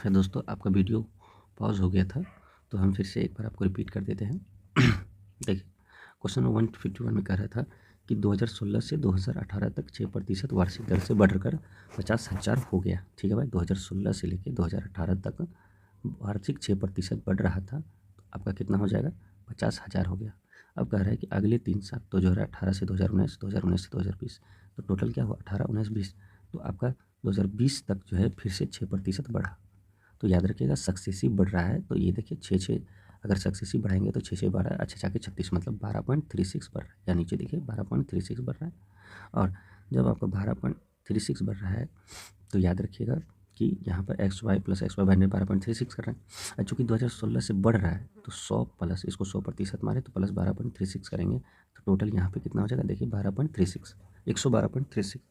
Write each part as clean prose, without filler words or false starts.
है दोस्तों, आपका वीडियो पॉज हो गया था, तो हम फिर से एक बार आपको रिपीट कर देते हैं। देखिए, क्वेश्चन 151 में कह रहा था कि 2016 से 2018 तक 6% वार्षिक दर से बढ़कर 50,000 हो गया। ठीक है भाई, 2016 से लेकर 2018 तक वार्षिक 6% बढ़ रहा था, तो आपका कितना हो जाएगा? 50,000 हो गया। अब कह रहा है कि अगले 3 साल 2018 से 2019, 2019 से 2020, तो टोटल क्या हुआ? 18, 19, 20। तो आपका 2020 तक जो है फिर से 6% बढ़ा। तो याद रखिएगा, सक्सेसिव बढ़ रहा है, तो ये देखिए 6 अगर सक्सेसिव बढ़ाएंगे तो 6 बढ़ रहा है, अच्छा जाके 36 मतलब 12.36 बढ़ रहा है। या नीचे देखिए 12.36 बढ़ रहा है। और जब आपका 12.36 बढ़ रहा है तो याद रखिएगा कि यहाँ पर X Y plus X Y बढ़ने 12.36 कर रहे हैं। और चूँकि 2016 से बढ़ रहा है तो 100 प्लस इसको 100% मारे तो प्लस 12.36 करेंगे, तो टोटल यहाँ पे कितना हो जाएगा? देखिए 12.36, 112.36।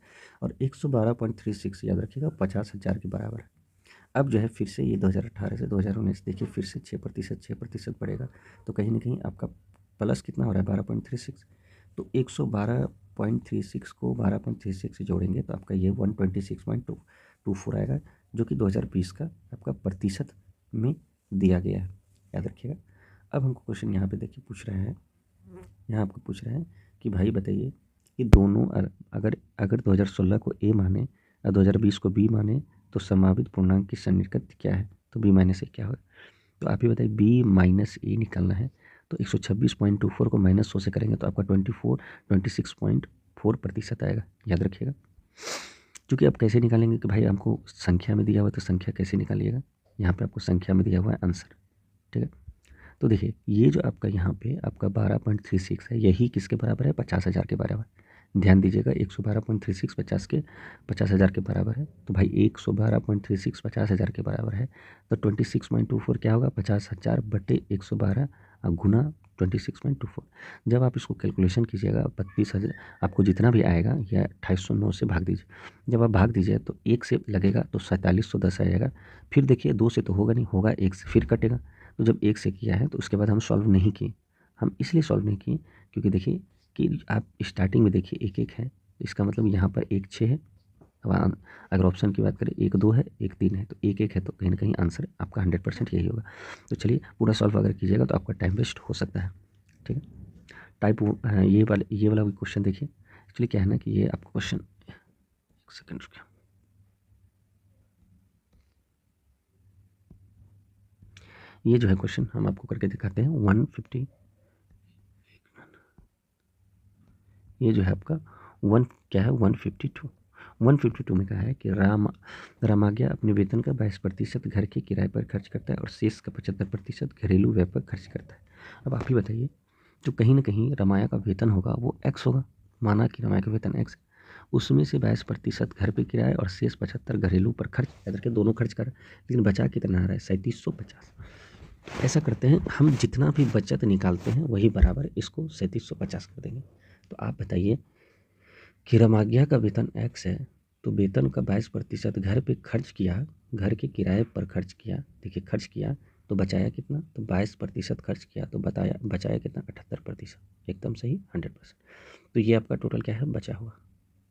और 112.36 याद रखिएगा 50,000 के बराबर है। अब जो है फिर से ये 2018 से 2019 देखिए फिर से 6% बढ़ेगा, तो कहीं ना कहीं आपका प्लस कितना हो रहा है? 12.36। तो 112.36 को 12.36 से जोड़ेंगे तो आपका ये 126.24 आएगा, जो कि 2020 का आपका प्रतिशत में दिया गया है। याद रखिएगा। अब हमको क्वेश्चन यहाँ पे देखिए पूछ रहे हैं, यहाँ आपको पूछ रहे हैं कि भाई बताइए कि दोनों अगर अगर 2016 को ए माने और 2020 को बी माने तो संभावित पूर्णांक की सन्निकटन क्या है? तो बी माइनस ए क्या होगा? तो आप ही बताइए, बी माइनस ए निकालना है तो 126.24 को -100 से करेंगे तो आपका 26.4% आएगा। याद रखिएगा। क्योंकि आप कैसे निकालेंगे कि भाई हमको संख्या में दिया हुआ है, तो संख्या कैसे निकालिएगा? यहाँ पे आपको संख्या में दिया हुआ है आंसर। ठीक है, तो देखिए ये जो आपका यहाँ पे आपका 12.36 है, यही किसके बराबर है? 50,000 के बराबर। ध्यान दीजिएगा, 112.36 50,000 के बराबर है। तो भाई 112.36 50,000 के बराबर है, तो 26.24 क्या होगा? 50,000 बटे 112 गुना 26.24। जब आप इसको कैलकुलेशन कीजिएगा 32,000 आपको जितना भी आएगा या 2809 से भाग दीजिए। जब आप भाग दीजिए तो 1 से लगेगा तो 4710 आ जाएगा। फिर देखिए 2 से तो होगा नहीं, होगा 1 से, फिर कटेगा। तो जब 1 से किया है तो उसके बाद हम सॉल्व नहीं किए। हम इसलिए सॉल्व नहीं किए क्योंकि देखिए कि आप स्टार्टिंग में देखिए 1 1 है, तो इसका मतलब यहाँ पर 1 6 है। अब अगर ऑप्शन की बात करें 1 2 है, 1 3 है, तो 1 1 है, तो कहीं ना कहीं आंसर आपका 100% यही होगा। तो चलिए पूरा सॉल्व अगर कीजिएगा तो आपका टाइम वेस्ट हो सकता है। ठीक है, ये वाला भी क्वेश्चन देखिए। एक्चुअली क्या है ना कि ये आपको क्वेश्चन, एक सेकेंड रुकिए, ये जो है क्वेश्चन हम आपको करके दिखाते हैं 150। ये जो है आपका क्या है? 152। 152 में कहा है कि रामाज्ञा अपने वेतन का 22% घर के किराए पर खर्च करता है और शेष का 75% घरेलू व्यय पर खर्च करता है। अब आप ही बताइए, जो कहीं ना कहीं रमाया का वेतन होगा वो एक्स होगा। माना कि रमाया का वेतन एक्स है, उसमें से 22% घर पे किराया और शेष 75 घरेलू पर खर्च, याद रखिए दोनों खर्च कर रहा है, लेकिन बचा कितना आ रहा है? 3750। ऐसा करते हैं हम, जितना भी बचत निकालते हैं वही बराबर इसको 3750 कर देंगे। तो आप बताइए कि रमाज्ञा का वेतन एक्स है, तो वेतन का 22% घर पे खर्च किया, घर के किराए पर खर्च किया। देखिए खर्च किया तो बचाया कितना? तो 22% खर्च किया तो बचाया कितना? 78%। एकदम सही, 100%। तो ये आपका टोटल क्या है? बचा हुआ।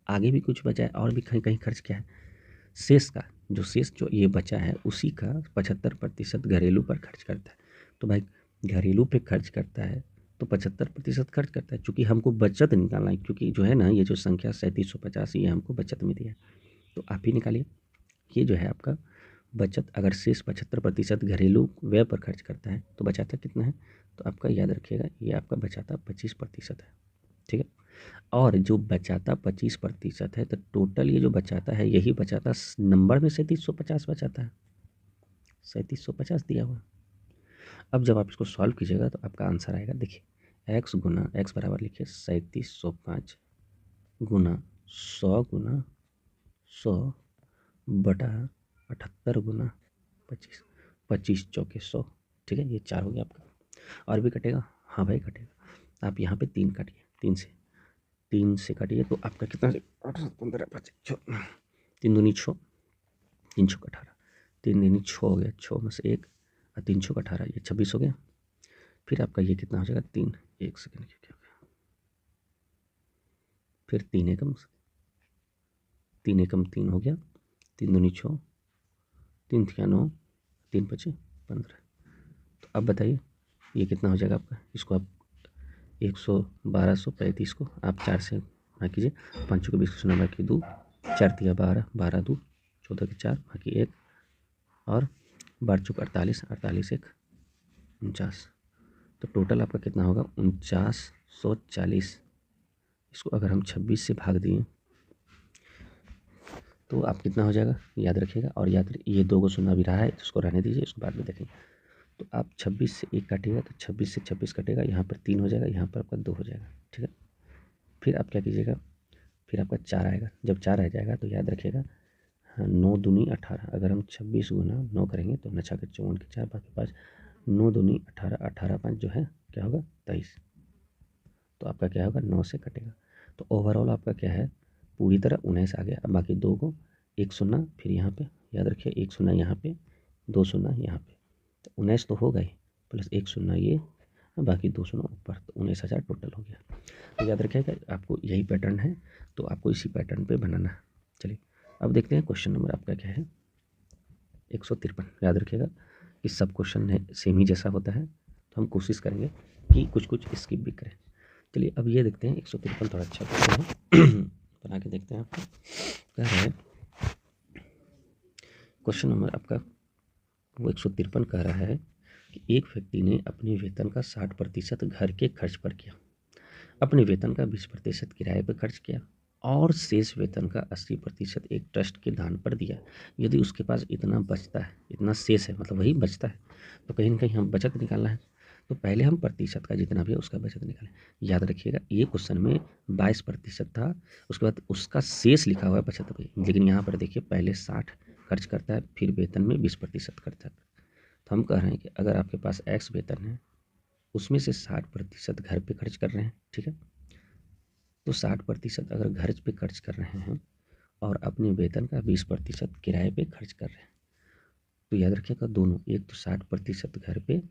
आगे भी कुछ बचा है और भी कहीं कहीं खर्च किया है। शेष जो ये बचा है उसी का 75% घरेलू पर खर्च करता है। तो भाई घरेलू पे खर्च करता है तो 75% खर्च करता है। चूँकि हमको बचत निकालना है, क्योंकि जो है ना ये जो संख्या 3750 ये हमको बचत में दिया है, तो आप ही निकालिए। ये जो है आपका बचत, अगर शेष 75% घरेलू व्यय पर खर्च करता है तो बचाता कितना है? तो आपका याद रखिएगा ये आपका बचाता 25% है। ठीक है, और जो बचाता 25% है तो टोटल ये जो बचाता है यही बचाता नंबर में 3750 बचाता है, 3750 दिया हुआ। अब जब आप इसको सॉल्व कीजिएगा तो आपका आंसर आएगा। देखिए एक्स बराबर लिखिए 3705 गुना 100 बटा 78 गुना 25, 25 चौके 100। ठीक है, ये 4 हो गया आपका। और भी कटेगा? हाँ भाई कटेगा। आप यहाँ पे 3 काटिए, 3 से काटिए तो आपका कितना? 15 25 3 दूनी 6, 3 छः 18, 3 दूनी 6 हो गया, 6 में से 1 और 3 छः 18, ये 26 हो गया। फिर आपका ये कितना हो जाएगा? 3, 1 सेकेंड क्या हो गया? फिर 3 एकम 3 एकम 3 हो गया, 3 दूनी 6, 3 तिया 9, 3 5 15। तो अब बताइए ये कितना हो जाएगा आपका। इसको आप 100 1235 को आप 4 से भाग कीजिए, 5 को 20 को 0 बाकी 2, 4 तिया 12, 12 2 14 के 4 बाकी 1 और 12 चौक 48, 48 1 49। तो टोटल आपका कितना होगा 4940। इसको अगर हम 26 से भाग दिए तो आप कितना हो जाएगा याद रखिएगा। और ये 2 को सुना भी रहा है, इसको रहने दीजिए, इसको बाद में देखेंगे। तो आप 26 से 1 काटिएगा तो 26 से 26 कटेगा, यहाँ पर 3 हो जाएगा, यहाँ पर आपका 2 हो जाएगा। ठीक है, फिर आप क्या कीजिएगा, फिर आपका 4 आएगा। जब 4 आ जाएगा तो याद रखिएगा 9 दूनी 18। अगर हम 26 गुना 9 करेंगे तो 9 छक्के 54 के 4 बाकी 5, 9 दूनी 18, 18 5 जो है क्या होगा 23। तो आपका क्या होगा 9 से कटेगा। तो ओवरऑल आपका क्या है पूरी तरह 19 आ गया। अब बाकी 2 को 1 शून्य फिर यहाँ पे याद रखिए 1 शून्य यहाँ पे 2 शून्य यहाँ पे, तो 19 तो होगा ही, प्लस 1 शून्य ये बाकी 2 शून्य ऊपर, तो 19,000 टोटल हो गया। तो याद रखिएगा आपको यही पैटर्न है, तो आपको इसी पैटर्न पे बनाना है। चलिए अब देखते हैं क्वेश्चन नंबर आपका क्या है 153। याद रखिएगा कि सब क्वेश्चन सेम ही जैसा होता है, तो हम कोशिश करेंगे कि कुछ कुछ स्किप भी करें। चलिए अब ये देखते हैं 153 थोड़ा अच्छा क्वेश्चन है बना के देखते हैं। आपको कह रहा है क्वेश्चन नंबर आपका वो 153 कह रहा है कि एक व्यक्ति ने अपने वेतन का 60% घर के खर्च पर किया, अपने वेतन का 20% किराए पर खर्च किया और शेष वेतन का 80% एक ट्रस्ट के दान पर दिया। यदि उसके पास इतना बचता है, इतना शेष है मतलब वही बचता है, तो कहीं ना कहीं हम बचत निकालना है। तो पहले हम प्रतिशत का जितना भी है उसका बचत निकालें। याद रखिएगा ये क्वेश्चन में 22% था, उसके बाद उसका शेष लिखा हुआ है 75, लेकिन यहाँ पर देखिए पहले 60 खर्च करता है फिर वेतन में 20% खर्च है। तो हम कह रहे हैं कि अगर आपके पास एक्स वेतन है उसमें से 60% घर पे खर्च कर रहे हैं, ठीक है, तो 60% अगर घर पे खर्च कर रहे हैं और अपने वेतन का 20% किराए पे खर्च कर रहे हैं, तो याद रखिएगा दोनों, एक तो 60% घर पे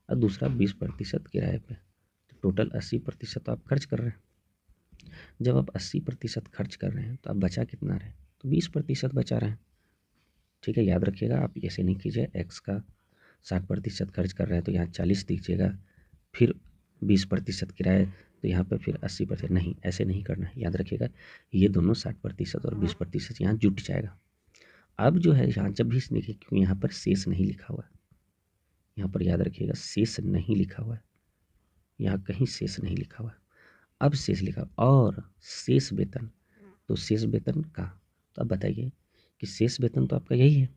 और दूसरा 20% किराए पे, तो टोटल 80% तो आप खर्च कर रहे हैं। जब आप 80% खर्च कर रहे हैं तो आप बचा कितना रहे, तो 20% बचा रहे हैं। ठीक है, याद रखिएगा आप ऐसे नहीं कीजिए एक्स का 60% खर्च कर रहे हैं तो यहाँ 40 दीजिएगा, फिर 20% किराए तो यहाँ पे फिर 80%, नहीं ऐसे नहीं करना है। याद रखिएगा ये दोनों 60% और 20% यहाँ जुट जाएगा। अब जो है यहाँ जब भी देखिए क्योंकि यहाँ पर शेष नहीं लिखा हुआ है, यहाँ पर याद रखिएगा शेष नहीं लिखा हुआ है, यहाँ कहीं शेष नहीं लिखा हुआ है। अब शेष लिखा और शेष वेतन, तो शेष वेतन का, तो अब बताइए कि शेष वेतन तो आपका यही है,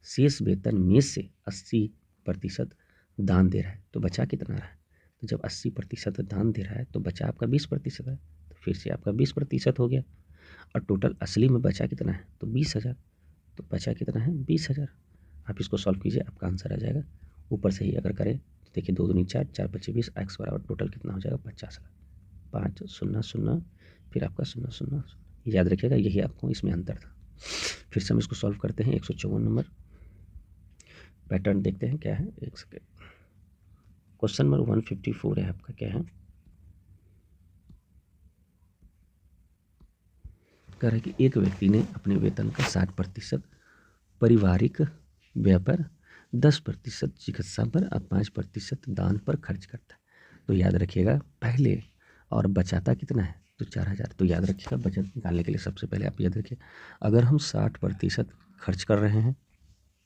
शेष वेतन में से 80% दान दे रहा है, तो बचा कितना रहा है, तो जब 80% दान दे रहा है तो बचा आपका 20% है, तो फिर से आपका 20% हो गया। और टोटल असली में बचा कितना है, तो 20,000, तो बचा कितना है 20,000। आप इसको सॉल्व कीजिए आपका आंसर आ जाएगा। ऊपर से ही अगर करें तो देखिए 2 दूनी 4, 4 25 20, एक्स बराबर टोटल कितना हो जाएगा 50,000, 5 0 0 फिर आपका 0 0 0। याद रखिएगा यही आपको इसमें अंतर था। फिर से हम इसको सॉल्व करते हैं 154 नंबर पैटर्न देखते हैं क्या है। एक सेकेंड, क्वेश्चन नंबर 154 है आपका, क्या है कह रहा है कि एक व्यक्ति ने अपने वेतन का 60% पारिवारिक व्यय पर, 10% चिकित्सा पर और 5% दान पर खर्च करता है। तो याद रखिएगा पहले और बचाता कितना है, तो 4,000। तो याद रखिएगा बचत निकालने के लिए सबसे पहले आप याद रखिए अगर हम 60% खर्च कर रहे हैं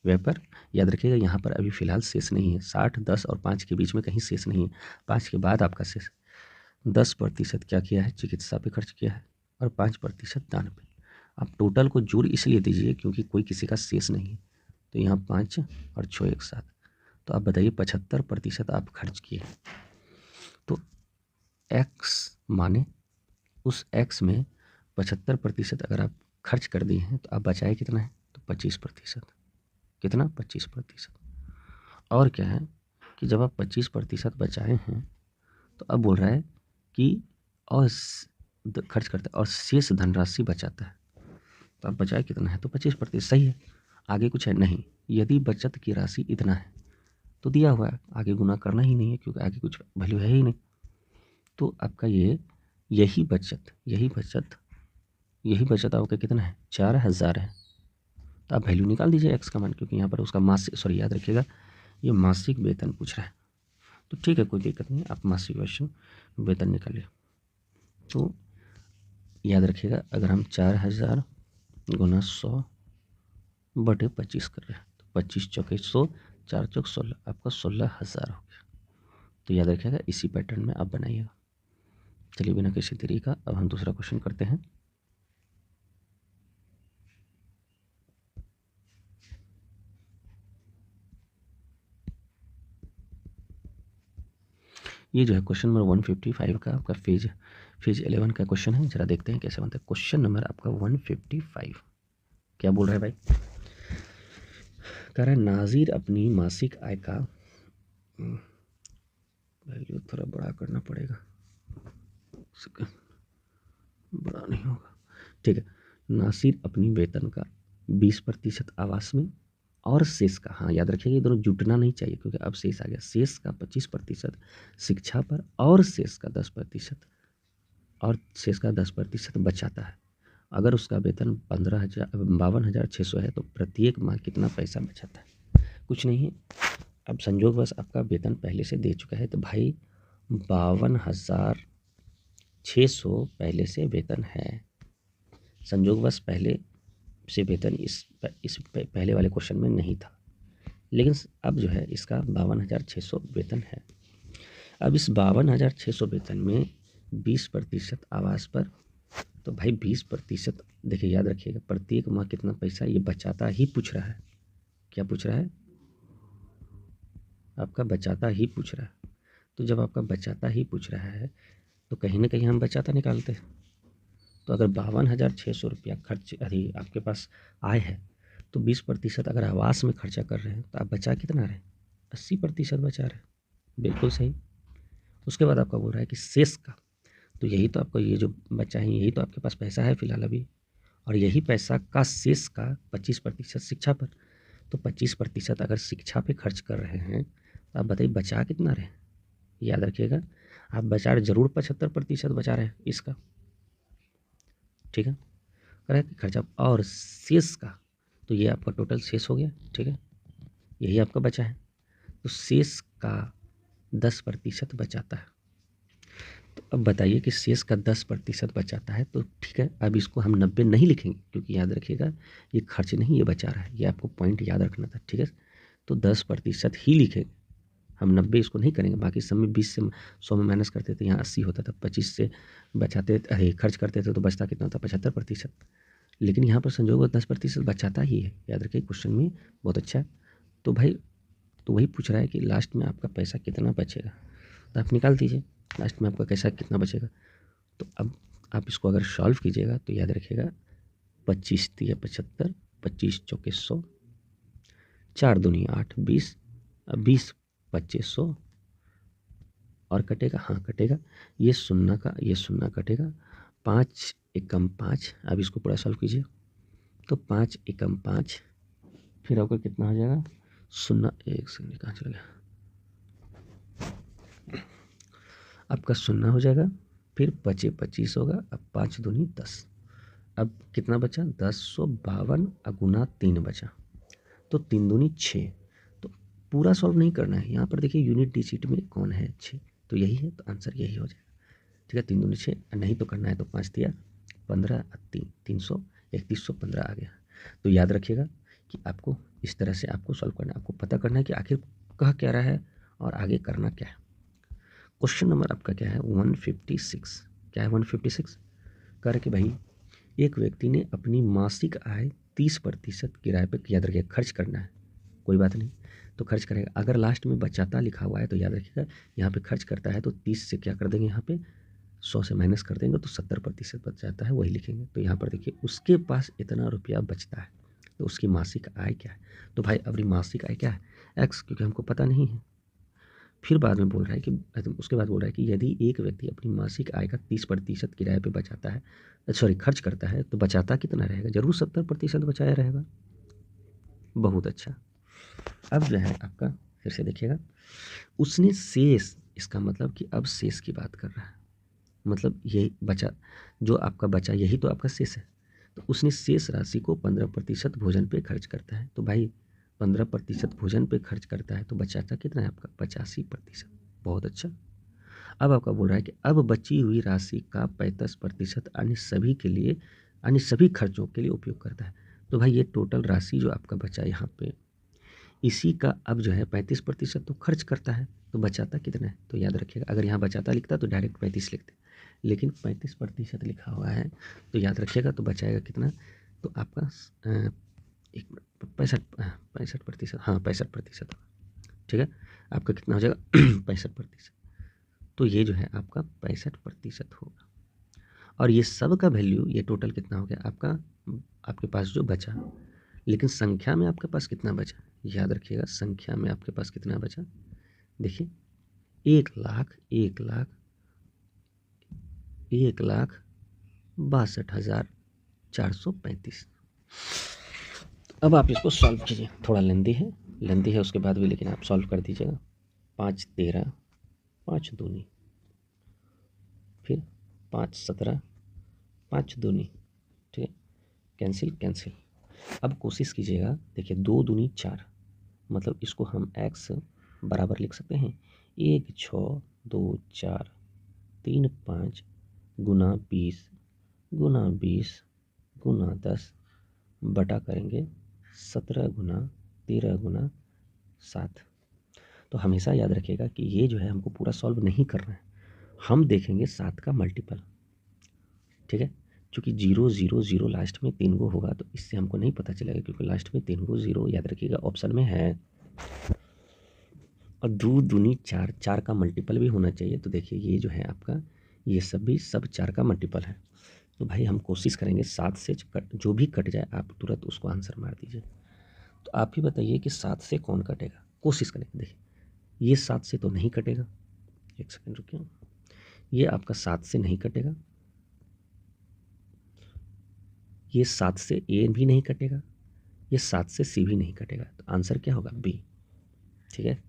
व्यय पर, याद रखिएगा यहाँ पर अभी फ़िलहाल शेष नहीं है, 60 10 और 5 के बीच में कहीं शेष नहीं है, 5 के बाद आपका शेष। 10% क्या किया है चिकित्सा पे खर्च किया है और 5% दान पे। आप टोटल को जोड़ इसलिए दीजिए क्योंकि कोई किसी का शेष नहीं है, तो यहाँ 5 और 6 एक साथ, तो आप बताइए 75% आप खर्च किए। तो एक्स माने उस एक्स में 75% अगर आप खर्च कर दिए हैं तो आप बचाए कितना है, तो 25%। कितना 25%। और क्या है कि जब आप 25% बचाए हैं तो अब बोल रहा है कि और खर्च करता है और शेष धनराशि बचाता है, तो आप बचाए कितना है, तो 25%। सही है, आगे कुछ है नहीं। यदि बचत की राशि इतना है तो दिया हुआ है, आगे गुना करना ही नहीं है क्योंकि आगे कुछ वैल्यू है ही नहीं। तो आपका यही बचत आपका कितना है 4,000 है। तो आप वैल्यू निकाल दीजिए एक्स का मान, क्योंकि यहाँ पर उसका मासिक, सॉरी याद रखिएगा ये मासिक वेतन पूछ रहा है, तो ठीक है कोई दिक्कत नहीं, आप मासिक वेतन निकालिए। तो याद रखिएगा अगर हम 4000 गुना 100/25 कर रहे हैं तो 25 चौके 100, 4 चौक 16, आपका 16,000 हो गया। तो याद रखिएगा इसी पैटर्न में आप बनाइएगा। चलिए बिना किसी देरी का अब हम दूसरा क्वेश्चन करते हैं। ये जो है क्वेश्चन नंबर 155 का आपका फेज 11 का क्वेश्चन है। जरा देखते हैं कैसे बनता है। क्वेश्चन नंबर आपका 155 क्या बोल रहा है भाई? कह रहा है नाजिर अपनी मासिक आय का, वैल्यू थोड़ा बड़ा करना पड़ेगा, बड़ा नहीं होगा, ठीक है। नासिर अपनी वेतन का 20% आवास में और शेष का, हाँ याद रखिएगा ये दोनों जुटना नहीं चाहिए क्योंकि अब शेष आ गया, शेष का 25% शिक्षा पर और शेष का 10% बचाता है। अगर उसका वेतन 52,600 है तो प्रत्येक माह कितना पैसा बचाता है? कुछ नहीं है, अब संजोगवश आपका वेतन पहले से दे चुका है तो भाई 52,600 पहले से वेतन है। संजोगवश पहले से वेतन इस पहले वाले क्वेश्चन में नहीं था, लेकिन अब जो है इसका 52,600 वेतन है। अब इस 52,600 वेतन में 20% आवास पर, तो भाई 20% देखिए याद रखिएगा प्रत्येक माह कितना पैसा ये बचाता ही पूछ रहा है। क्या पूछ रहा है? आपका बचाता ही पूछ रहा है। तो जब आपका बचाता ही पूछ रहा है तो कहीं ना कहीं हम बचाता निकालते हैं। तो अगर 52,600 रुपया खर्च अरे आपके पास आय है तो 20% अगर आवास में खर्चा कर रहे हैं तो आप बचा कितना रहे? 80% बचा रहे हैं, बिल्कुल सही। उसके बाद आपका बोल रहा है कि शेष का, तो यही तो आपको ये जो बचा है यही तो आपके पास पैसा है फिलहाल अभी, और यही पैसा का शेष का 25% शिक्षा पर। तो 25% अगर शिक्षा पे खर्च कर रहे हैं तो आप बताइए बचा कितना रहे? याद रखिएगा आप बचा रहे जरूर 75% बचा रहे हैं इसका, ठीक है। कह रहा है कि खर्चा और शेष का, तो ये आपका टोटल शेष हो गया, ठीक है, यही आपका बचा है। तो शेष का 10% बचाता है। तो अब बताइए कि शेष का 10% बचाता है तो ठीक है, अब इसको हम 90 नहीं लिखेंगे क्योंकि याद रखिएगा ये खर्च नहीं ये बचा रहा है, ये आपको पॉइंट याद रखना था, ठीक है। तो 10% ही लिखेंगे हम, 90 इसको नहीं करेंगे। बाकी सब में 20 से 100 में माइनस करते थे, यहाँ 80 होता था, 25 से बचाते अरे खर्च करते थे तो बचता कितना होता? 75%। लेकिन यहाँ पर संजोग 10% बचाता ही है, याद रखिए क्वेश्चन में, बहुत अच्छा। तो भाई तो वही पूछ रहा है कि लास्ट में आपका पैसा कितना बचेगा, तो आप निकाल दीजिए लास्ट में आपका पैसा कितना बचेगा। तो अब आप इसको अगर सॉल्व कीजिएगा तो याद रखिएगा 25 तिया 75, 25 चौके 100, 4 दूनी 8, 20, 20 2500 और कटेगा, हाँ कटेगा, ये शून्य कटेगा, 5 एकम 5। अब इसको पूरा सॉल्व कीजिए तो 5 एकम 5, फिर आपका कितना हो जाएगा? शून्य, एक सेकंड कहाँ चला गया, आपका शून्य हो जाएगा, फिर बचे 25 होगा, अब 5 दूनी 10, अब कितना बचा? 1052 गुना 3 बचा, तो 3 दूनी 6। तो पूरा सॉल्व नहीं करना है, यहाँ पर देखिए यूनिट डिजिट में कौन है? 6, तो यही है, तो आंसर यही हो जाएगा, ठीक है। 3 दूनी 6, नहीं तो करना है तो 5 दिया 15, 300, 3115 आ गया। तो याद रखिएगा कि आपको इस तरह से आपको सॉल्व करना है, आपको पता करना है कि आखिर कह क्या रहा है और आगे करना क्या है। क्वेश्चन नंबर आपका क्या है? 156। क्या है 156? कह रहे कि भाई एक व्यक्ति ने अपनी मासिक आय 30% किराए पर, याद रखिए खर्च करना है, कोई बात नहीं तो खर्च करेगा। अगर लास्ट में बचाता लिखा हुआ है तो याद रखिएगा यहाँ पे खर्च करता है तो 30 से क्या कर देंगे, यहाँ पे 100 से माइनस कर देंगे तो 70% बच जाता है, वही लिखेंगे। तो यहाँ पर देखिए उसके पास इतना रुपया बचता है, तो उसकी मासिक आय क्या है? तो भाई अपनी मासिक आय क्या है? एक्स, क्योंकि हमको पता नहीं है। फिर बाद में बोल रहा है कि उसके बाद बोल रहा है कि यदि एक व्यक्ति अपनी मासिक आय का 30% किराए पे बचाता है, सॉरी खर्च करता है, तो बचाता कितना रहेगा? जरूर 70% बचाया रहेगा। बहुत अच्छा। अब जो है आपका फिर से देखिएगा, उसने शेष, इसका मतलब कि अब शेष की बात कर रहा है, मतलब यही बचा जो आपका बचा यही तो आपका शेष है। तो उसने शेष राशि को 15% भोजन पे खर्च करता है। तो भाई 15% भोजन पे खर्च करता है तो बचाता कितना है आपका 85%। बहुत अच्छा। अब आपका बोल रहा है कि अब बची हुई राशि का 35% अन्य सभी खर्चों के लिए उपयोग करता है। तो भाई ये टोटल राशि जो आपका बचा यहाँ पे, इसी का अब जो है 35% तो खर्च करता है, तो बचाता कितना है। तो याद रखिएगा, अगर यहाँ बचाता लिखता तो डायरेक्ट 35 लिखते, लेकिन 35% लिखा हुआ है तो याद रखिएगा तो बचाएगा कितना। तो आपका 65%, हाँ 65%, ठीक है। आपका कितना हो जाएगा 65%। तो ये जो है आपका 65% होगा। और ये सब का वैल्यू, ये टोटल कितना हो गया आपका, आपके पास जो बचा, लेकिन संख्या में आपके पास कितना बचा, याद रखिएगा संख्या में आपके पास कितना बचा। देखिए 1,62,435। अब आप इसको सॉल्व कीजिए, थोड़ा लेंदी है उसके बाद भी, लेकिन आप सॉल्व कर दीजिएगा। 5 13, 5 दूनी, फिर 5 17, 5 दूनी, ठीक है, कैंसिल। अब कोशिश कीजिएगा, देखिए 2 दूनी 4, मतलब इसको हम x बराबर लिख सकते हैं 1 6 2 4 3 5 गुना 20 गुना 20 गुना 10 बटा करेंगे 17 गुना 13 गुना 7। तो हमेशा याद रखिएगा कि ये जो है हमको पूरा सॉल्व नहीं करना है, हम देखेंगे 7 का मल्टीपल, ठीक है। क्योंकि 0 0 0 लास्ट में 3 गो होगा, तो इससे हमको नहीं पता चलेगा, क्योंकि लास्ट में 3 गो 0 याद रखिएगा ऑप्शन में है। और 2 दूनी 4, 4 का मल्टीपल भी होना चाहिए। तो देखिए ये जो है आपका, ये सब 4 का मल्टीपल है। तो भाई हम कोशिश करेंगे 7 से जो भी कट जाए आप तुरंत उसको आंसर मार दीजिए। तो आप ही बताइए कि 7 से कौन कटेगा, कोशिश करेंगे। देखिए ये 7 से तो नहीं कटेगा, एक सेकंड रुकिए, ये आपका 7 से नहीं कटेगा, ये 7 से ए भी नहीं कटेगा, ये 7 से सी भी नहीं कटेगा। तो आंसर क्या होगा, बी, ठीक है।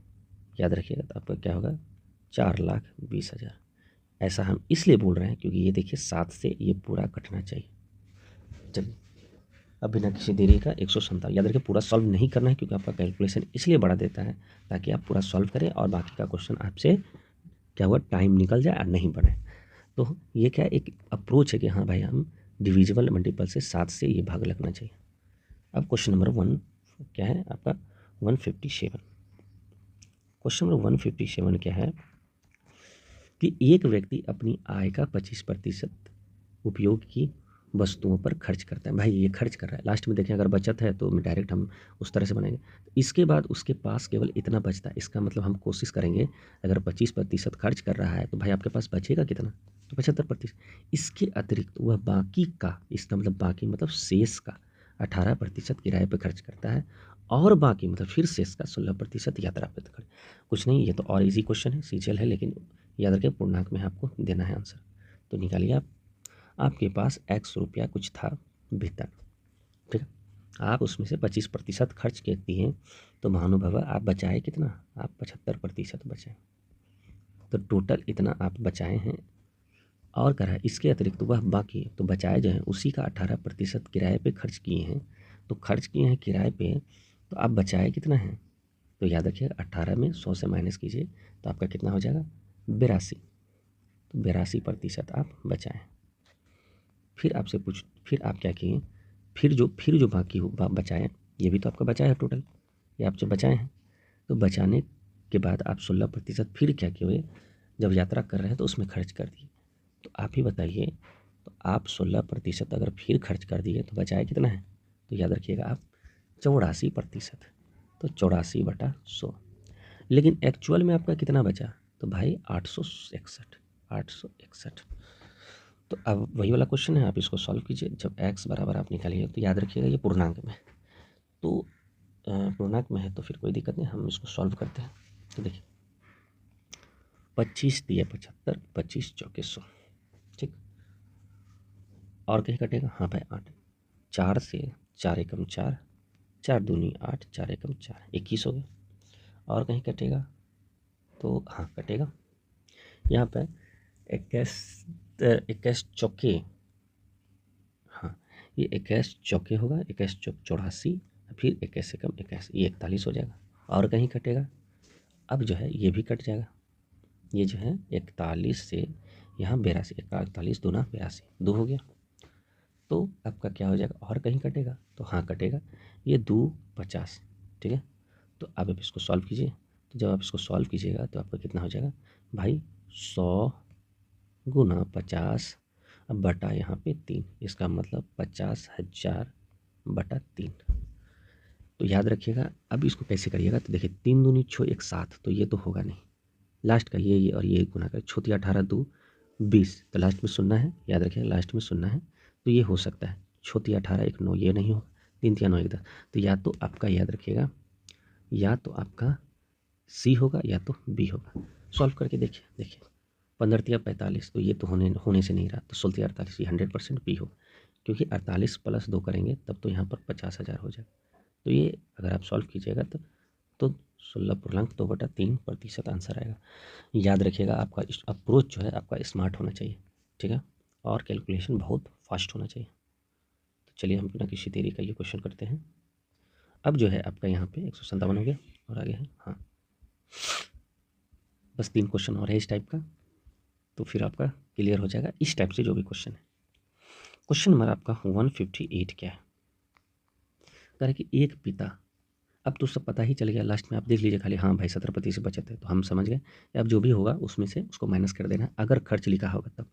याद रखिएगा, तो आपका क्या होगा 4,20,000। ऐसा हम इसलिए बोल रहे हैं क्योंकि ये देखिए 7 से ये पूरा कटना चाहिए। चलिए अब बिना किसी देरी का 147, याद रखिए पूरा सॉल्व नहीं करना है, क्योंकि आपका कैलकुलेशन इसलिए बढ़ा देता है ताकि आप पूरा सॉल्व करें और बाकी का क्वेश्चन आपसे क्या हुआ टाइम निकल जाए और नहीं बने। तो ये क्या एक अप्रोच है कि हाँ भाई हम डिविजिबल मल्टीपल से 7 से ये भाग लगना चाहिए। अब क्वेश्चन नंबर 1 क्या है आपका 157। क्वेश्चन नंबर 157 क्या है कि एक व्यक्ति अपनी आय का 25% उपयोग की वस्तुओं पर खर्च करता है। भाई ये खर्च कर रहा है, लास्ट में देखें अगर बचत है तो डायरेक्ट हम उस तरह से बनाएंगे। इसके बाद उसके पास केवल इतना बचता है, इसका मतलब हम कोशिश करेंगे अगर 25% खर्च कर रहा है तो भाई आपके पास बचेगा कितना, तो 75%। इसके अतिरिक्त वह बाकी का, इसका मतलब बाकी मतलब शेष का 18% किराए पर खर्च करता है, और बाकी मतलब फिर शेष का 16% यात्रा पर खर्च। कुछ नहीं, ये तो और इजी क्वेश्चन है, सीजल है, लेकिन याद रखें पूर्णांक में आपको देना है आंसर। तो निकालिए आप, आपके पास x रुपया कुछ था वेतन, ठीक है, आप उसमें से 25% खर्च के दिए, तो महानुभाव आप बचाए कितना, आप 75% बचाए। तो टोटल इतना आप बचाए हैं, और कह रहा है इसके अतिरिक्त वह बाकी, तो बचाए जो हैं उसी का 18% किराए पे खर्च किए हैं। तो खर्च किए हैं किराए पे, तो आप बचाए कितना है, तो याद रखिएगा 18 में 100 से माइनस कीजिए तो आपका कितना हो जाएगा 82। तो 82% आप बचाएं। फिर आप क्या किए, फिर जो बाकी हो बचाएं, ये भी तो आपका बचाया है टोटल, ये आप जो बचाए हैं। तो बचाने के बाद आप 16% फिर क्या किए, जब यात्रा कर रहे हैं तो उसमें खर्च कर दिए। तो आप ही बताइए, तो आप 16% अगर फिर खर्च कर दिए तो बचाए कितना है, तो याद रखिएगा आप 84%। तो 84/100। लेकिन एक्चुअल में आपका कितना बचा, तो भाई 861। तो अब वही वाला क्वेश्चन है, आप इसको सॉल्व कीजिए। जब x बराबर आप निकालिए तो याद रखिएगा ये पूर्णांक में, तो पूर्णांक में है तो फिर कोई दिक्कत नहीं, हम इसको सॉल्व करते हैं। तो देखिए 25 दिए 75, 25 चौके 100, ठीक। और कहीं कटेगा, हाँ भाई 8, 4 से 4 एकम 4, 4 दूनी 8, 4 एकम 4, 21 हो गए। और कहीं कटेगा, तो हाँ कटेगा यहाँ पे 21 चौके, हाँ ये 21 चौके होगा, 21 चौक 84, फिर 21 से कम 21, ये 41 हो जाएगा। और कहीं कटेगा, अब जो है ये भी कट जाएगा, ये जो है 41 से यहाँ 82, 41 दूना 82, 2 हो गया। तो आपका क्या हो जाएगा, और कहीं कटेगा तो हाँ कटेगा, ये 2 50, ठीक है। तो अब आप इसको सॉल्व कीजिए, तो जब आप इसको सॉल्व कीजिएगा तो आपका कितना हो जाएगा भाई, 100 गुना 50 अब बटा यहाँ पे 3, इसका मतलब 50,000 बटा 3। तो याद रखिएगा, अब इसको कैसे करिएगा, तो देखिए 3 दूनी 6 एक 7, तो ये तो होगा नहीं, लास्ट का ये और ये गुना कर, 6 18 2 20, तो लास्ट में सुनना है, याद रखिएगा लास्ट में सुनना है। तो ये हो सकता है 6 18 1 9, ये नहीं होगा, 3 3 9 1 10। तो या तो आपका याद रखिएगा, या तो आपका सी होगा या तो बी होगा। सॉल्व करके देखिए, देखिए 15 45, तो ये तो होने से नहीं रहा, तो 16 48, ये 100% बी होगा, क्योंकि 48 + 2 करेंगे तब तो यहाँ पर 50,000 हो जाएगा। तो ये अगर आप सॉल्व कीजिएगा तो 16.2/3% आंसर आएगा। याद रखिएगा, आपका अप्रोच जो है आपका स्मार्ट होना चाहिए, ठीक है, और कैलकुलेशन बहुत फास्ट होना चाहिए। तो चलिए हम बिना किसी देरी का ये क्वेश्चन करते हैं। अब जो है आपका यहाँ पे 157 हो गया, और आगे है, हाँ बस 3 क्वेश्चन और है इस टाइप का, तो फिर आपका क्लियर हो जाएगा इस टाइप से जो भी क्वेश्चन है। क्वेश्चन नंबर आपका 158 क्या है, कह रहे कि एक पिता, अब तो सब पता ही चल गया, लास्ट में आप देख लीजिए खाली, हाँ भाई 17% से बचत है तो हम समझ गए। अब जो भी होगा उसमें से उसको माइनस कर देना है, अगर खर्च लिखा होगा तब,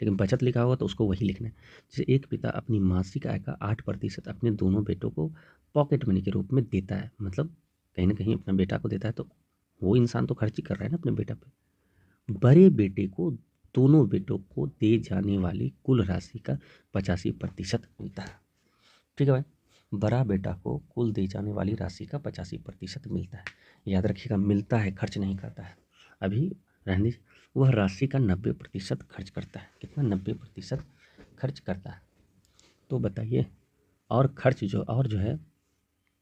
लेकिन बचत लिखा होगा तो उसको वही लिखना है। जैसे एक पिता अपनी मासिक आय का 8% अपने दोनों बेटों को पॉकेट मनी के रूप में देता है, मतलब कहीं ना कहीं अपना बेटा को देता है, तो वो इंसान तो खर्च ही कर रहा है ना अपने बेटा पे। बड़े बेटे को दोनों बेटों को दे जाने वाली कुल राशि का 85% मिलता है, ठीक है भाई। बड़ा बेटा को कुल दी जाने वाली राशि का 85% मिलता है, याद रखिएगा मिलता है, खर्च नहीं करता है। अभी रहने दीजिए, वह राशि का 90% खर्च करता है, कितना 90% खर्च करता है। तो बताइए, और खर्च जो है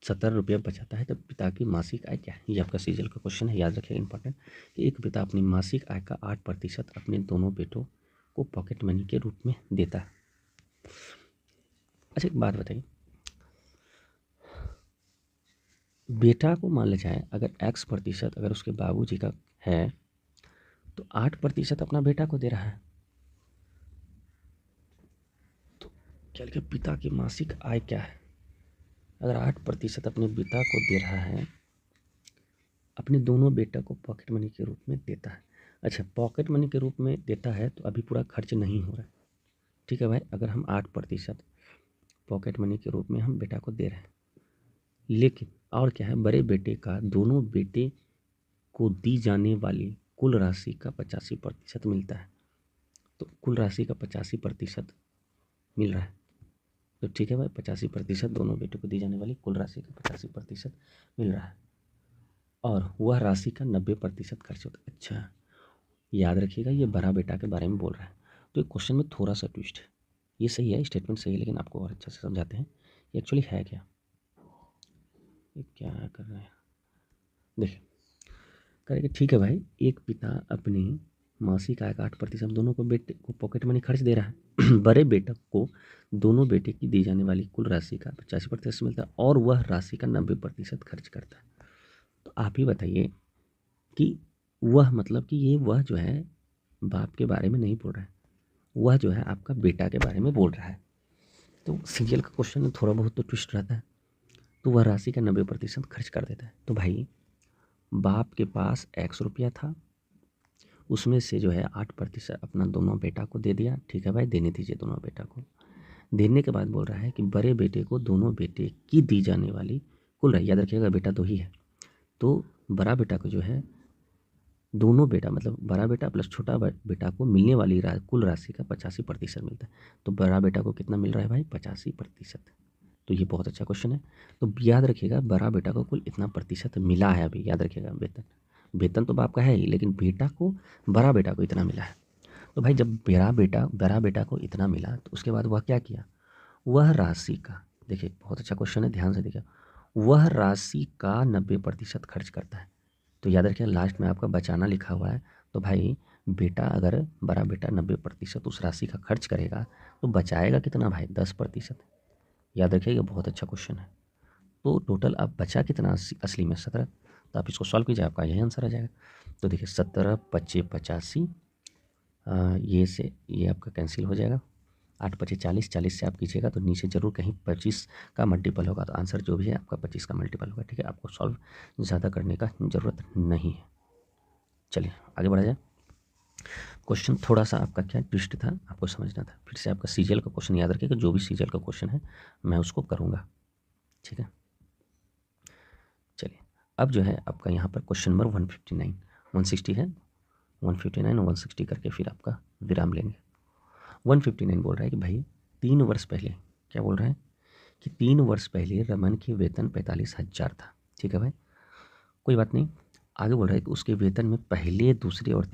70 रुपये बचाता है, तो पिता की मासिक आय क्या है, ये आपका सीजल का क्वेश्चन है, याद रखिएगा इंपॉर्टेंट, कि एक पिता अपनी मासिक आय का 8% अपने दोनों बेटों को पॉकेट मनी के रूप में देता है। अच्छा एक बात बताइए, बेटा को मान लिया जाए अगर x% अगर उसके बाबूजी का है, तो 8% अपना बेटा को दे रहा है, तो क्या लिखा, पिता की मासिक आय क्या है, अगर 8% अपने पिता को दे रहा है, अपने दोनों बेटा को पॉकेट मनी के रूप में देता है। अच्छा पॉकेट मनी के रूप में देता है तो अभी पूरा खर्च नहीं हो रहा है, ठीक है भाई, अगर हम 8% पॉकेट मनी के रूप में हम बेटा को दे रहे हैं, लेकिन और क्या है, बड़े बेटे का दोनों बेटे को दी जाने वाली कुल राशि का 85% मिलता है, तो कुल राशि का 85% मिल रहा है, तो ठीक है भाई 85% दोनों बेटों को दी जाने वाली कुल राशि का 85% मिल रहा है, और वह राशि का 90% खर्च होता है। अच्छा याद रखिएगा ये बड़ा बेटा के बारे में बोल रहा है, तो एक क्वेश्चन में थोड़ा सा ट्विस्ट है, ये सही है स्टेटमेंट सही है, लेकिन आपको और अच्छा से समझाते हैं ये एक्चुअली है क्या, ये क्या कर रहे हैं। देखिए करेंगे, ठीक है भाई, एक पिता अपनी मासिक आय का 8% दोनों को बेटे को पॉकेट मनी खर्च दे रहा है बड़े बेटे को दोनों बेटे की दी जाने वाली कुल राशि का 85% मिलता है, और वह राशि का 90% खर्च करता है। तो आप ही बताइए कि वह मतलब कि ये वह जो है बाप के बारे में नहीं बोल रहा है, वह जो है आपका बेटा के बारे में बोल रहा है। तो सीरियल का क्वेश्चन में थोड़ा बहुत तो ट्विस्ट रहता है, तो वह राशि का 90% खर्च कर देता है। तो भाई बाप के पास 100 रुपया था, उसमें से जो है 8% अपना दोनों बेटा को दे दिया, ठीक है भाई देने दीजिए दोनों बेटा को। देने के बाद बोल रहा है कि बड़े बेटे को दोनों बेटे की दी जाने वाली कुल याद रखिएगा बेटा दो ही है, तो बड़ा बेटा को जो है दोनों बेटा मतलब बड़ा बेटा प्लस छोटा बेटा को मिलने वाली कुल राशि का 85% मिलता है। तो बड़ा बेटा को कितना मिल रहा है भाई 85%। तो ये बहुत अच्छा क्वेश्चन है। तो याद रखिएगा बड़ा बेटा को कुल इतना प्रतिशत मिला है, अभी याद रखिएगा वेतन वेतन तो बाप का है ही, लेकिन बेटा को बड़ा बेटा को इतना मिला है। तो भाई जब बड़ा बेटा को इतना मिला तो उसके बाद वह क्या किया, वह राशि का, देखिए बहुत अच्छा क्वेश्चन है ध्यान से देखिए, वह राशि का 90% खर्च करता है। तो याद रखिए लास्ट में आपका बचाना लिखा हुआ है, तो भाई बेटा अगर बड़ा बेटा 90% उस राशि का खर्च करेगा तो बचाएगा कितना भाई? 10%। याद रखिएगा, बहुत अच्छा क्वेश्चन है। तो टोटल अब बचा कितना असली में? 17। तो आप इसको सॉल्व कीजिए, आपका यही आंसर आ जाएगा। तो देखिए 17 25 85, ये से ये आपका कैंसिल हो जाएगा। 8 25 40, 40 से आप कीजिएगा तो नीचे जरूर कहीं 25 का मल्टीपल होगा। तो आंसर जो भी है आपका 25 का मल्टीपल होगा। ठीक है, आपको सॉल्व ज़्यादा करने का ज़रूरत नहीं है। चलिए आगे बढ़ा जाए। क्वेश्चन थोड़ा सा आपका क्या ट्विस्ट था, आपको समझना था। फिर से आपका सीजीएल का क्वेश्चन याद रखिएगा, जो भी सीजीएल का क्वेश्चन है मैं उसको करूँगा। ठीक है, चलिए अब जो है आपका यहाँ पर क्वेश्चन नंबर 159, 160 है, 159 और 160 करके फिर आपका विराम लेंगे। 159 बोल रहा है कि भाई 3 वर्ष पहले, क्या बोल रहा है कि 3 वर्ष पहले रमन की वेतन 45,000 था। ठीक है भाई, कोई बात नहीं। आगे बोल रहा है कि उसके वेतन में पहले, दूसरे और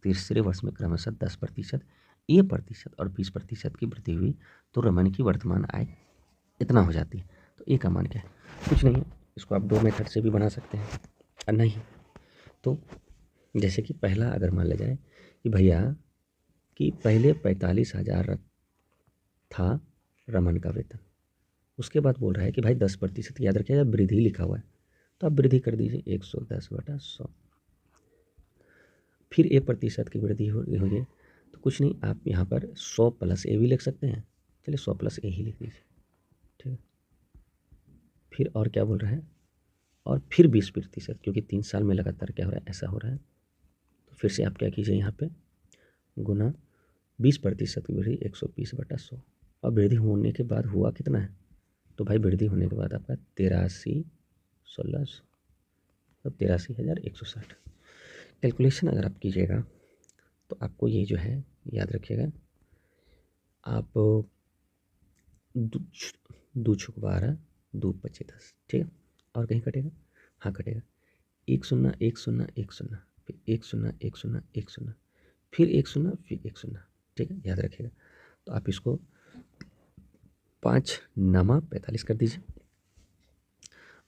तीसरे वर्ष में क्रमशः 10%, A% और 20% की वृद्धि हुई तो रमन की वर्तमान आय इतना हो जाती है। तो ए का मान क्या है? कुछ नहीं है, इसको आप 2 मेथड से भी बना सकते हैं। और नहीं तो जैसे कि पहला अगर मान लिया जाए कि भैया कि पहले 45,000 था रमन का वेतन, उसके बाद बोल रहा है कि भाई 10%, याद रखिएगा वृद्धि लिखा हुआ है, तो आप वृद्धि कर दीजिए 110/100। फिर A% की वृद्धि होगी तो कुछ नहीं, आप यहाँ पर 100 + A भी लिख सकते हैं। चलिए 100 + A ही लिख दीजिए। ठीक है, फिर और क्या बोल रहा है, और फिर 20%, क्योंकि 3 साल में लगातार क्या हो रहा है, ऐसा हो रहा है। तो फिर से आप क्या कीजिए यहाँ पे, गुना 20% की वृद्धि 120/100, और वृद्धि होने के बाद हुआ कितना है? तो भाई वृद्धि होने के बाद आपका 83,1600, तो 83,160। कैलकुलेशन अगर आप कीजिएगा तो आपको ये जो है याद रखिएगा, आप 2 छुक 12, 2 25 10। ठीक है, और कहीं कटेगा? हाँ कटेगा। 1 0 1 0 1 0, फिर 1 0 1 0 1 0, फिर 1 0, फिर 1 0। ठीक है, याद रखिएगा। तो आप इसको 5 नामा 45 कर दीजिए।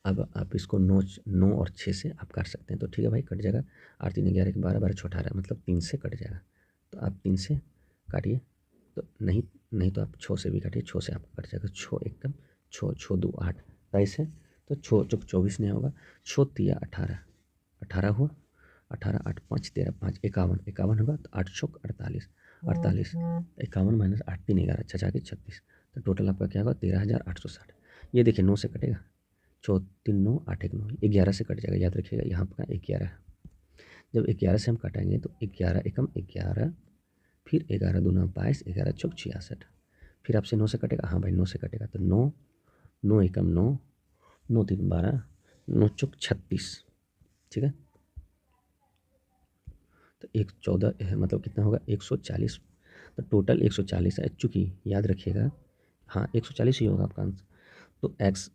अब आप इसको 9 और 6 से आप काट सकते हैं, तो ठीक है भाई, कट जाएगा। 8 3 11 12 12 6 18, मतलब 3 से कट जाएगा। तो आप 3 से काटिए, तो नहीं तो आप 6 से भी काटिए, 6 से आपका कट जाएगा। 6 एकदम 6 2 8 22 है, तो 6 चौक 24 नहीं होगा। 6 3 18, 18 हुआ, 18 8 5 13 5 51, 51 होगा, तो 8 चौक 48, 48 51 - 8 3 11 छचा के 36, तो टोटल आपका क्या होगा 13,860। ये देखिए 9 से कटेगा, 4 3 9 8 1 9, 11 से कट जाएगा। याद रखिएगा यहाँ पर 11 है। जब 11 से हम काटेंगे तो 11 एकम 11, फिर 11 दूना 22, 11 चौक 66, फिर आपसे 9 से कटेगा। हाँ भाई 9 से कटेगा, तो 9 9 एकम 9, 9 3 12, 9 चौक 36। ठीक है, तो 14 मतलब कितना होगा 140। तो टोटल 140 है, चूँकि याद रखिएगा हाँ 140 ही होगा आपका आंसर। तो एक्स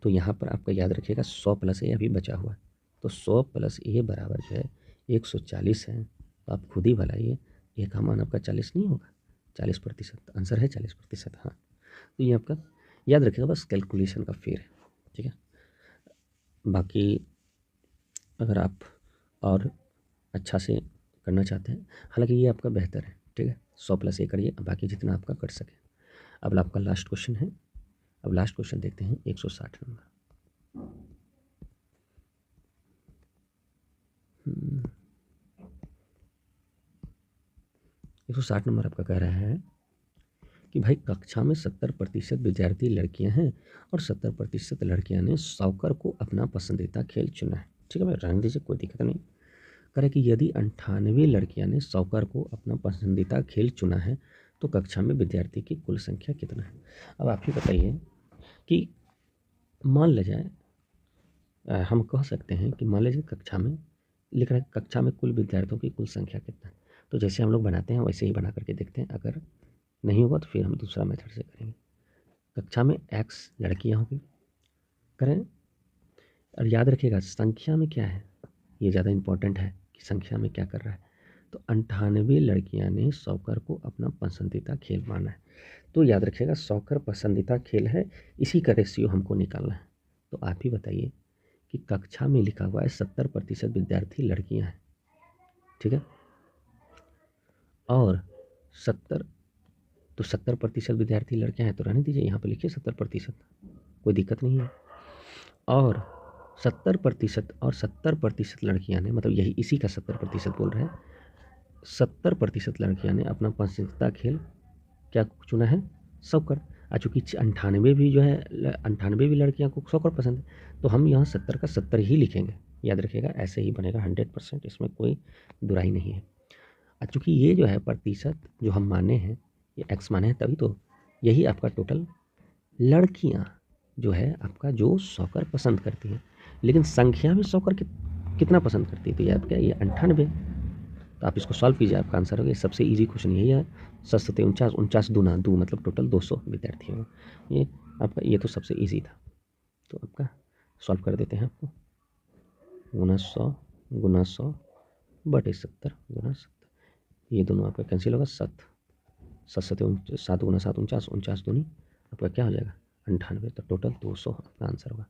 तो यहाँ पर आपका याद रखिएगा 100 + A अभी बचा हुआ है, तो 100 + A बराबर जो है 140 है। तो आप खुद ही भलाइए, ए का मान आपका 40 नहीं होगा? 40%, आंसर है 40%। हाँ, तो ये आपका याद रखिएगा, बस कैलकुलेशन का फेर है। ठीक है, बाकी अगर आप और अच्छा से करना चाहते हैं, हालांकि ये आपका बेहतर है। ठीक है, 100 + A करिए, बाकी जितना आपका कर सके। अब आपका लास्ट क्वेश्चन है। अब लास्ट क्वेश्चन देखते हैं 160 नंबर। 160 नंबर आपका कह रहा है कि भाई कक्षा में 70% विद्यार्थी लड़कियां हैं और 70% लड़कियां ने सॉकर को अपना पसंदीदा खेल चुना है। ठीक है भाई, रहने दीजिए, कोई दिक्कत नहीं। कह रहे कि यदि 98 लड़कियां ने सॉकर को अपना पसंदीदा खेल चुना है तो कक्षा में विद्यार्थी की कुल संख्या कितना है? अब आप ही बताइए कि मान लिया जाए, हम कह सकते हैं कि मान लीजिए कक्षा में लिख रहा है कक्षा में कुल विद्यार्थियों की कुल संख्या कितना है। तो जैसे हम लोग बनाते हैं वैसे ही बना करके देखते हैं, अगर नहीं होगा तो फिर हम दूसरा मेथड से करेंगे। कक्षा में x लड़कियां होंगी, करें। और याद रखिएगा संख्या में क्या है, ये ज़्यादा इम्पोर्टेंट है कि संख्या में क्या कर रहा है। तो 98 लड़कियां ने सॉकर को अपना पसंदीदा खेल माना है। तो याद रखिएगा सॉकर पसंदीदा खेल है, इसी का रेशियो हमको निकालना है। तो आप ही बताइए कि कक्षा में लिखा हुआ है 70% विद्यार्थी लड़कियां हैं। ठीक है, और 70, तो 70% विद्यार्थी लड़कियां हैं, तो रहने दीजिए, यहाँ पे लिखिए 70%, कोई दिक्कत नहीं है। और 70% और 70% लड़कियां ने, मतलब यही इसी का 70% बोल रहे हैं, 70% लड़कियां ने अपना पसंदीदा खेल क्या चुना है, सॉकर। चूँकि 98 भी जो है 98 भी लड़कियों को सॉकर पसंद है, तो हम यहाँ 70 का 70 ही लिखेंगे। याद रखिएगा, ऐसे ही बनेगा 100%, इसमें कोई दुराई नहीं है। चूँकि ये जो है प्रतिशत जो हम माने हैं, ये एक्स माने हैं, तभी तो यही आपका टोटल लड़कियाँ जो है आपका जो सॉकर पसंद करती हैं। लेकिन संख्या में सॉकर कितना पसंद करती है, तो ये आपका ये 98। तो आप इसको सॉल्व कीजिए, आपका आंसर होगा। सबसे इजी क्वेश्चन यही है। 7 49 दूना 2 मतलब टोटल 200 विद्यार्थी होगा। ये आपका, ये तो सबसे इजी था। तो आपका सॉल्व कर देते हैं आपको। गुना 100 गुना 100 बटे 70 गुना 70, ये दोनों आपका कैंसिल होगा। 7 7 गुना 7 49, 49 दूनी आपका क्या हो जाएगा 98, तो टोटल 200 आपका आंसर होगा।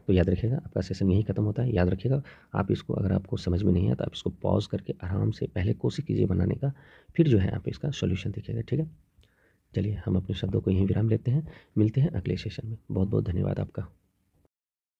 तो याद रखिएगा, आपका सेशन यहीं खत्म होता है। याद रखिएगा, आप इसको, अगर आपको समझ में नहीं आता, आप इसको पॉज करके आराम से पहले कोशिश कीजिए बनाने का, फिर जो है आप इसका सॉल्यूशन देखिएगा। ठीक है, चलिए हम अपने शब्दों को यहीं विराम लेते हैं। मिलते हैं अगले सेशन में। बहुत बहुत धन्यवाद आपका।